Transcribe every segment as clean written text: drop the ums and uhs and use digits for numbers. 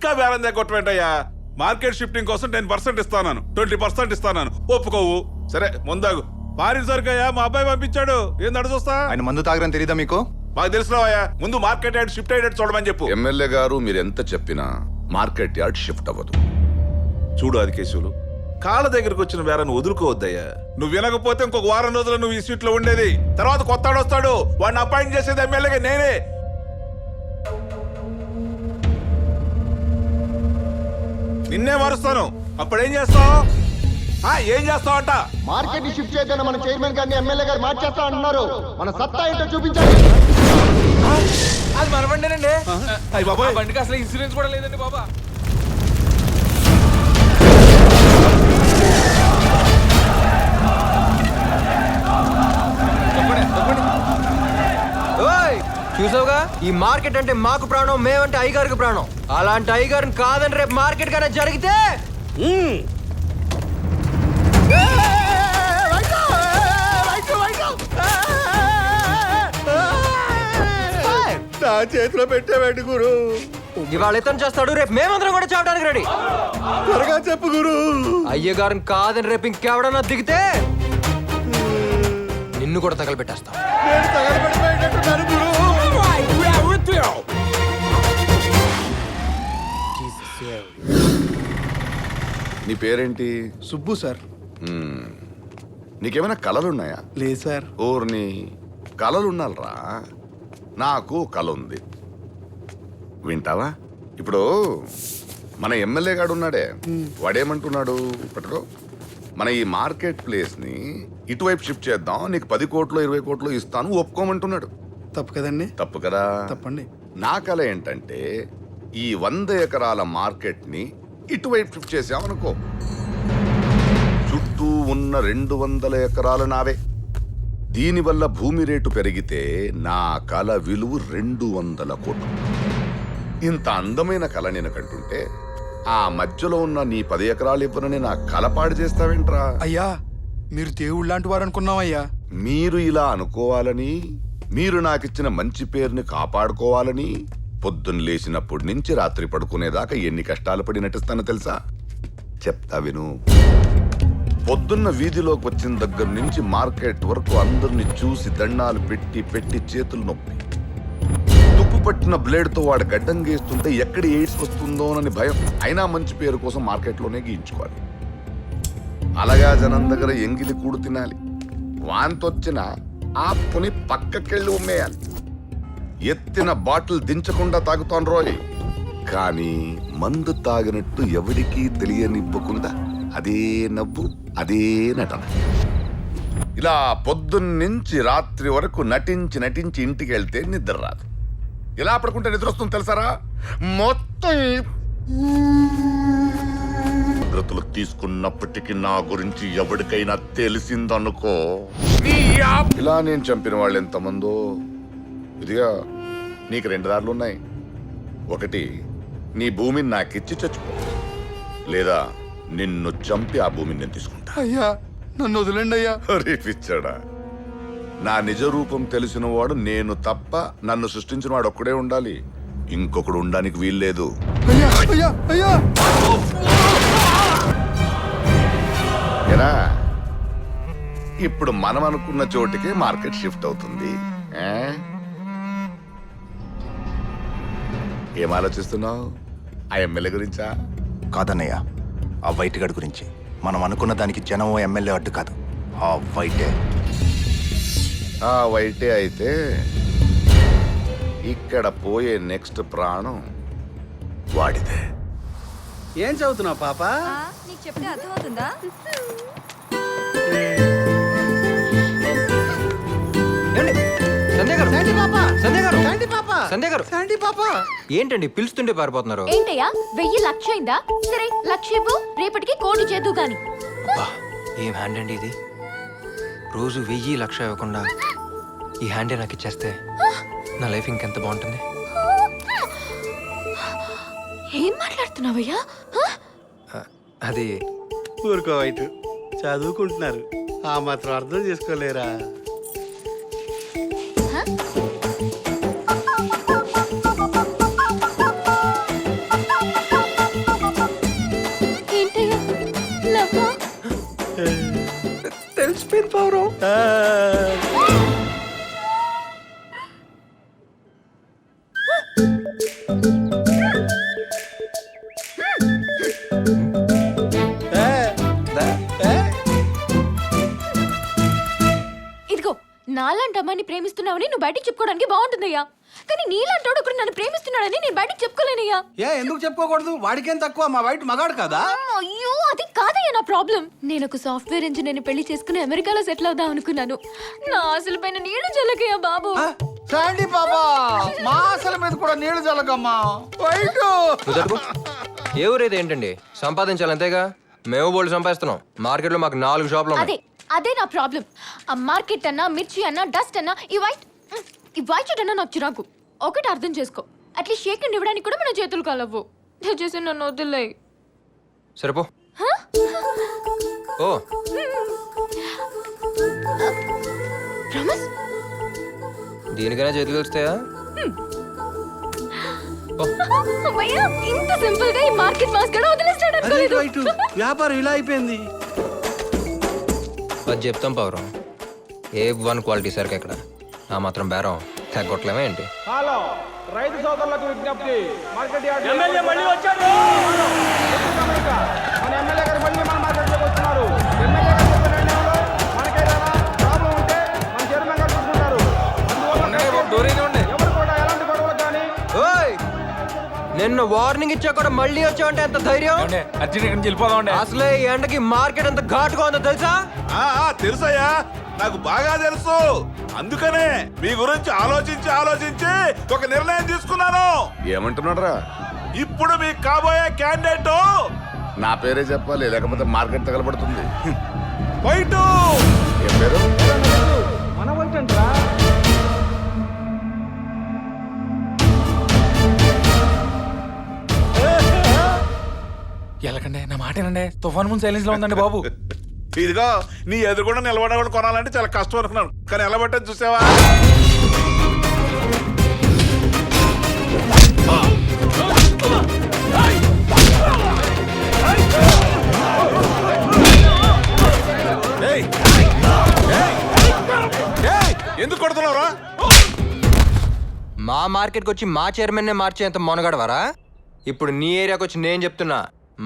ఇంకా బేరం దగ్గొట్టమేంటయ్యా? Market shifting కోసం 10% ఇస్తాను, 20% ఇస్తాను. ఒప్పుకోవు. సరే ముందాగు. ఫారిన్ సరుకయ్యా, మా అబ్బాయి పంపించాడు. ఏం నడుచొస్తా? ఆయన మందు తాగరని తెలీదా మీకు? మాకు తెలుసురావయ్యా. ముందు మార్కెట్ యార్డ్ షిఫ్ట్ అయ్యేటట్టు చూడమని చెప్పు. ఎమ్మెల్యే గారు మీరెంత చెప్పినా మార్కెట్ యార్డ్ షిఫ్ట్ అవ్వదు. చూడు ఆదికేశవులు, కాళ్ళ దగ్గరకు వచ్చిన బేరాన్ని వదులుకోవద్దయ్యా. నువ్వు వినకపోతే ఇంకొక వారం రోజులు నువ్వు ఈ సీట్ లో ఉండేది. తర్వాత కొత్తాడు వస్తాడు, వాడిని అపాయింట్ చేసేది ఎమ్మెల్యేగా నేనే. నిన్నే మారుస్తాను. అప్పుడేం చేస్తావు? ఏం చేస్తావు అంట? మార్కెట్ షిఫ్ట్ చేయడానికి మన చైర్మన్ గారిని ఎమ్మెల్యే గారు మార్చేస్తా అంటున్నారు. మన సత్తా ఏంటో చూపించాలి. అది మన బండేనండి. అయ్య బాబాయ్, బండికి అసలు ఇన్సూరెన్స్ కూడా లేదండి బాబా. చూసావుగా, ఈ మార్కెట్ అంటే మాకు ప్రాణం, మేమంటే అయ్యగారికి ప్రాణం. అలాంటి అయ్యగారిని కాదని రేపు మార్కెట్ గానే జరిగితే నా చేతిలో పెట్టేవాడి గురు. ఇవాళ ఇతను చేస్తాడు, రేపు మేమందరం కూడా చేయడానికి రెడీ. త్వరగా చెప్పు గురు. అయ్యగారిని కాదని రేపు ఇంకెవడన్నా దిగితే నిన్ను కూడా తగలబెట్టేస్తాం. నేను తగలబడిపోయేటట్టున్నాను గురు. నీ పేరేంటి? సుబ్బు సార్. నీకేమైనా కళలున్నాయా? లేదు సార్. ఓర్ని కళలున్నారా? నాకు కళ ఉంది, వింటావా? ఇప్పుడు మన ఎమ్మెల్యే గాడు ఉన్నాడే, వాడేమంటున్నాడు? పట్టుకో, మన ఈ మార్కెట్ ప్లేస్ ని ఇటువైపు షిఫ్ట్ చేద్దాం, నీకు 10 కోట్లు 20 కోట్లు ఇస్తాను, ఒప్పుకోమంటున్నాడు. తప్పు కదండి? తప్పు కదా? తప్పండి. నా కళ ఏంటంటే ఈ 100 ఎకరాల మార్కెట్ ని ఇటువైపు షిఫ్ట్ చేసామనుకో, చుట్టూ ఉన్న 200 ఎకరాలు నావే. దీనివల్ల భూమి రేటు పెరిగితే నా కళ విలువ 200 కోట్లు. ఇంత అందమైన కళ నేను కంటుంటే ఆ మధ్యలో ఉన్న నీ 10 ఎకరాలు ఇవ్వనని నా కళ పాడు చేస్తావేంట్రా? అయ్యా, మీరు దేవుడు లాంటి వారు అనుకున్నామయ్యా. మీరు ఇలా అనుకోవాలని, మీరు నాకిచ్చిన మంచి పేరుని కాపాడుకోవాలని పొద్దున్న లేచినప్పటి నుంచి రాత్రి పడుకునేదాకా ఎన్ని కష్టాలు పడి నటిస్తానో తెలుసా? చెప్తా విను. పొద్దున్న వీధిలోకి వచ్చిన దగ్గర నుంచి మార్కెట్ వరకు అందరిని చూసి దండాలు పెట్టి పెట్టి చేతులు నొప్పి, తుప్పు పట్టిన బ్లేడ్తో వాడు గడ్డం గీస్తుంటే ఎక్కడ ఎయిడ్స్ వస్తుందోనని భయం. అయినా మంచి పేరు కోసం మార్కెట్లోనే గీయించుకోవాలి. అలాగా జనం దగ్గర ఎంగిలి కూడు తినాలి. వాంతొచ్చిన ఆపుని పక్కకెళ్ళి ఉమ్మేయాలి. ఎత్తిన బాటిల్ దించకుండా తాగుతాను రోయ్. కానీ మందు తాగినట్టు ఎవరికీ తెలియనివ్వకుండా అదే నవ్వు, అదే నటన. ఇలా పొద్దున్నుంచి రాత్రి వరకు నటించి నటించి ఇంటికి వెళ్తే నిద్ర రాదు. ఇలా పడుకుంటే నిద్ర వస్తుంది తెలుసారా? మొత్తం జాగ్రత్తలు తీసుకున్నప్పటికీ నా గురించి ఎవరికైనా తెలిసిందనుకో, ఇలా నేను చంపిన వాళ్ళు ఎంతమందో. ఇదిగా నీకు 2 దారులున్నాయి. ఒకటి, నీ భూమిని నాకిచ్చి చచ్చిపో, లేదా నిన్ను చంపి ఆ భూమిని నేను తీసుకుంటా. అయ్యా, నన్ను వదిలేండి అయ్యా. రేపిచ్చాడా? నా నిజ రూపం తెలిసిన వాడు నేను తప్ప, నన్ను సృష్టించిన వాడు ఒక్కడే ఉండాలి, ఇంకొకడు ఉండడానికి వీల్లేదు. అయ్యా అయ్యా అయ్యా. ఎలా? ఇప్పుడు మనం అనుకున్న చోటికే మార్కెట్ షిఫ్ట్ అవుతుంది. ఏం ఆలోచిస్తున్నావు? ఆ ఎమ్మెల్యే గురించా? కాదన్నయ్య, ఆ వైట్ గడ్ గురించి. మనం అనుకున్న దానికి జనం ఎమ్మెల్యే అడ్డు కాదు, ఆ వైటే. ఆ వైటే అయితే ఇక్కడ పోయే నెక్స్ట్ ప్రాణం వాడిదే. ఏం చదువుతున్నావు పాప? నీకు చెప్తే అర్థమవుతుందా? ఏంటండి పిలుస్తుంటే పారిపోతున్నారు? ఏంటయ్యా, 1000 లక్ష అయిందా? సరే, 1,00,000 ఇవ్వు, రేపటికి 1 కోటి చేద్దు గాని. ఏం హ్యాండ్ అండి ఇది? రోజు 1000 లక్ష ఇవ్వకుండా ఈ హ్యాండే నాకు ఇచ్చేస్తే నా లైఫ్ ఇంకెంత బాగుంటుంది. ఏం మాట్లాడుతున్నావయ్యా? అది ఊరుకో వైట్, చదువుకుంటున్నారు, ఆ మాత్రం అర్థం చేసుకోలేరా? పౌరం ఇదిగో నాలాంటి అమ్మాయిని ప్రేమిస్తున్నావని నువ్వు బయటికి చెప్పుకోవడానికి బాగుంటుందయ్యా, కానీ నీలాంటోడు ఒకడు నన్ను ప్రేమిస్తున్నాడని నేను బయటికి చెప్పుకోలేనయ్యా. ఏ ఎందుకు చెప్పుకోకూడదు? వాడికేం తక్కువ, మా వైట్ మగాడు కదా. అయ్యో అది కాదయ్యా నా ప్రాబ్లం. నేను ఒక సాఫ్ట్వేర్ ఇంజనీర్ని పెళ్లి చేసుకుని అమెరికాలో సెటిల్ అవుదాం అనుకున్నాను. నా ఆశల పైన నీళ్లు జల్లకయ్యా బాబు. శాండీ బాబా, మా ఆశల మీద కూడా నీళ్లు జల్లకమ్మా. వైట్ నువ్వు జరుగు. ఏ ఊరేది ఏంటండి, సంపాదించాలి అంతేగా. మేము బోల్డ్ సంపాదిస్తున్నాం. మార్కెట్లో మాకు 4 షాపులు ఉన్నాయి. అదే నా ప్రాబ్లం. ఆ మార్కెట్ అన్నా, మిర్చి అన్నా, డస్ట్ అన్నా, ఈ వైట్ షర్ట్ అన్నా నాకు చిరాకు. ఒకటి అర్థం చేసుకో, అట్లీస్ట్ షేక్ హ్యాండ్ ఇవ్వడానికి కూడా మన చేతులు కలవు. దయచేసి నన్ను వదిలే. సరిపో. ఓ ప్రామిస్. దీనికైనా చేతులు వస్తాయా? అమ్మయ్యా, ఇంత సింపుల్ గా ఈ మార్కెట్ మాస్ కూడా వదిలేస్తాడు అదే అనుకోలేదు. వైట్ వ్యాపారం ఇలా అయిపోయింది. అది చెప్తాం పౌరం. A1 క్వాలిటీ సరికి ఎక్కడ ఆ మాత్రం బేరం తగ్గొట్లేమా ఏంటి? హలో రైతు సోదరులకు విజ్ఞప్తి, మార్కెట్ యార్డ్ ఎమ్మెల్యే మళ్ళీ వచ్చారు. మన ఎమ్మెల్యే గారు మళ్ళీ మన మార్కెట్లోకి వస్తున్నారు. ఎమ్మెల్యే గారు చెప్పిన నిర్ణయంలో మనకేదైనా ప్రాబ్లం ఉంటే మన చైర్మన్ గారు చూసుకుంటారు. అందువల్ల ఎవరు కూడా ఎలాంటి గొడవలు కానీ. ఓయ్, నిన్న వార్నింగ్ ఇచ్చా కూడా మళ్ళీ వచ్చావంటే ఎంత ధైర్యం? అసలే ఈ ఎండకి మార్కెట్ ఎంత ఘాటుగా ఉందో తెలుసా? తెలుసయ్యా, నాకు బాగా తెలుసు. అందుకనే మీ గురించి ఆలోచించి ఆలోచించి ఒక నిర్ణయం తీసుకున్నాను. ఏమంటున్నాడురా? ఇప్పుడు మీ కాబోయే క్యాండిడేట్ నా పేరే చెప్పాలి, లేకపోతే మార్కెట్ తగలబడుతుంది. వైట్. ఏం పేరు? మన వచ్చంట్రా. ఎలాకండి, నా మాటేనండి. తుఫాన్ ముందు సైలెన్స్ లో ఉందండి బాబు. ఇదిగో నీ ఎదురుగుండా నిలబడేవాడు కొనాలంటే చాలా కష్టం అనుకున్నాను, కానీ ఎలా పట్టని చూసావా? ఏయ్! ఏయ్! ఏయ్! ఎందుకు కొడుతున్నావురా? మా మార్కెట్కి వచ్చి మా చైర్మన్ నే మార్చేంత మొనగడవరా? ఇప్పుడు నీ ఏరియాకి వచ్చి నేను చెప్తున్నా,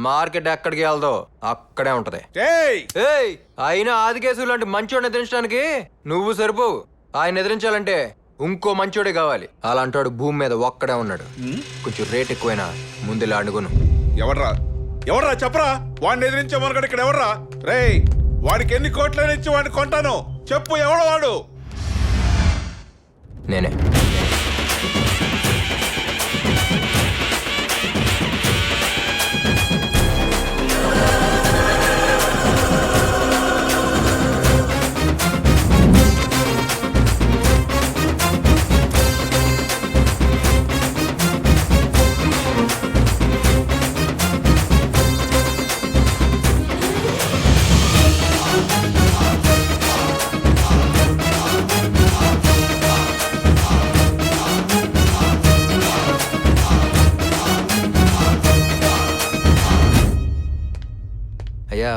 మార్కెట్ ఎక్కడికి వెళ్దో అక్కడే ఉంటది. ఏయ్! ఏయ్, అయినా ఆదికేశు లాంటి మంచోడిని ఎదిరించడానికి నువ్వు సరిపోవు. ఆయన ఎదిరించాలంటే ఇంకో మంచోడే కావాలి. అలాంటోడు భూమి మీద ఒక్కడే ఉన్నాడు. కొంచెం రేట్ ఎక్కువైనా ముందులా అడుగును. ఎవడ్రా? ఎవడ్రా చెప్పరా? వాడిని ఎదిరించే మనకడ ఇక్కడ ఎవర్రా? రేయ్, వాడికి ఎన్ని కోట్లైనా ఇచ్చి వాడిని కొంటాను. చెప్పు, ఎవడో వాడు? నేనే. అయ్యా,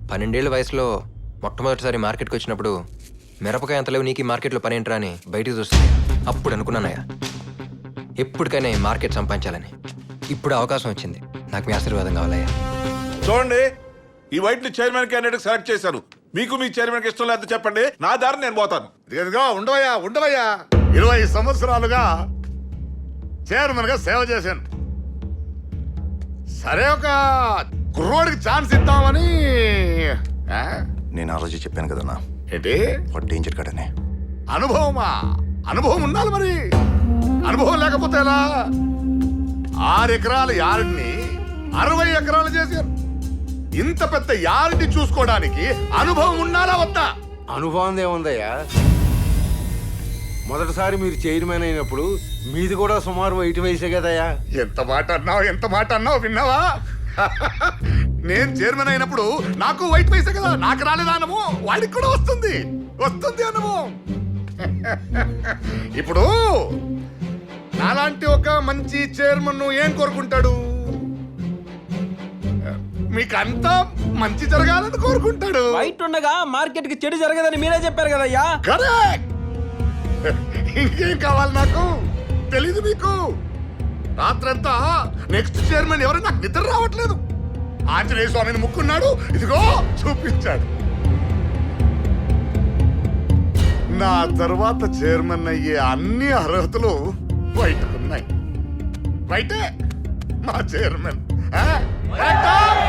12 ఏళ్ల వయసులో మొట్టమొదటిసారి మార్కెట్కి వచ్చినప్పుడు మిరపకాయ అంత లేవు, నీకు ఈ మార్కెట్లో పని ఏంట్రా అని బయటికి చూస్తుంది. అప్పుడు అనుకున్నానయ్యా, ఎప్పటికైనా ఈ మార్కెట్ సంపాదించాలని. ఇప్పుడు అవకాశం వచ్చింది. నాకు మీ ఆశీర్వాదం కావాలయ్యా. చూడండి, ఈ వైట్ ని చైర్మన్ క్యాండిడేట్ సెలెక్ట్ చేశాను. మీకు మీ చైర్మన్ కి ఇష్టం లేకపోతే చెప్పండి, నా దారి నేను పోతాను. ఇదిగో ఉండవయ్యా 20 సంవత్సరాలుగా చైర్మన్ గా సేవ చేశాను. సరే, ఒక కుర్రోడికి ఛాన్స్ ఇద్దామని. నేను ఆ రోజు చెప్పాను కదన్నా, ఏంటి వాడు డేంజర్ కాడనే. అనుభవమా? అనుభవం ఉండాలి మరి. అనుభవం లేకపోతే ఎలా? 6 ఎకరాల యార్డ్ని 60 ఎకరాలు చేశారు. ఇంత పెద్ద యార్డ్ని చూసుకోవడానికి అనుభవం ఉండాలా వద్దా? అనుభవం ఏముందయ్యా, మొదటిసారి మీరు చైర్మన్ అయినప్పుడు మీది కూడా సుమారు 8 వయసే కదయ్యా. ఎంత మాట అన్నావు విన్నావా? నేను చైర్మన్ అయినప్పుడు నాకు వైట్ వయసే కదా, నాకు రాలేదా అనుభవం? వాడికి కూడా వస్తుంది అనుభవం. ఇప్పుడు నాలాంటి ఒక మంచి చైర్మన్ ఏం కోరుకుంటాడు? మీకంతా మంచి జరగాలని కోరుకుంటాడు. వైట్ ఉండగా మార్కెట్ కి చెడు జరగదని మీరే చెప్పారు కదయ్యా. కరెక్ట్. ఇంకేం కావాలి నాకు? తెలీదు మీకు? రాత్రంతా నెక్స్ట్ చైర్మన్ ఎవరు నాకు నిద్ర రావట్లేదు. ఆంజనేయ స్వామిని ముక్కున్నాడు, ఇదిగో చూపించాడు. నా తర్వాత చైర్మన్ అయ్యే అన్ని అర్హతలు బయటకున్నాయి. బయటే మా చైర్మన్. ఆ? కరెక్టా?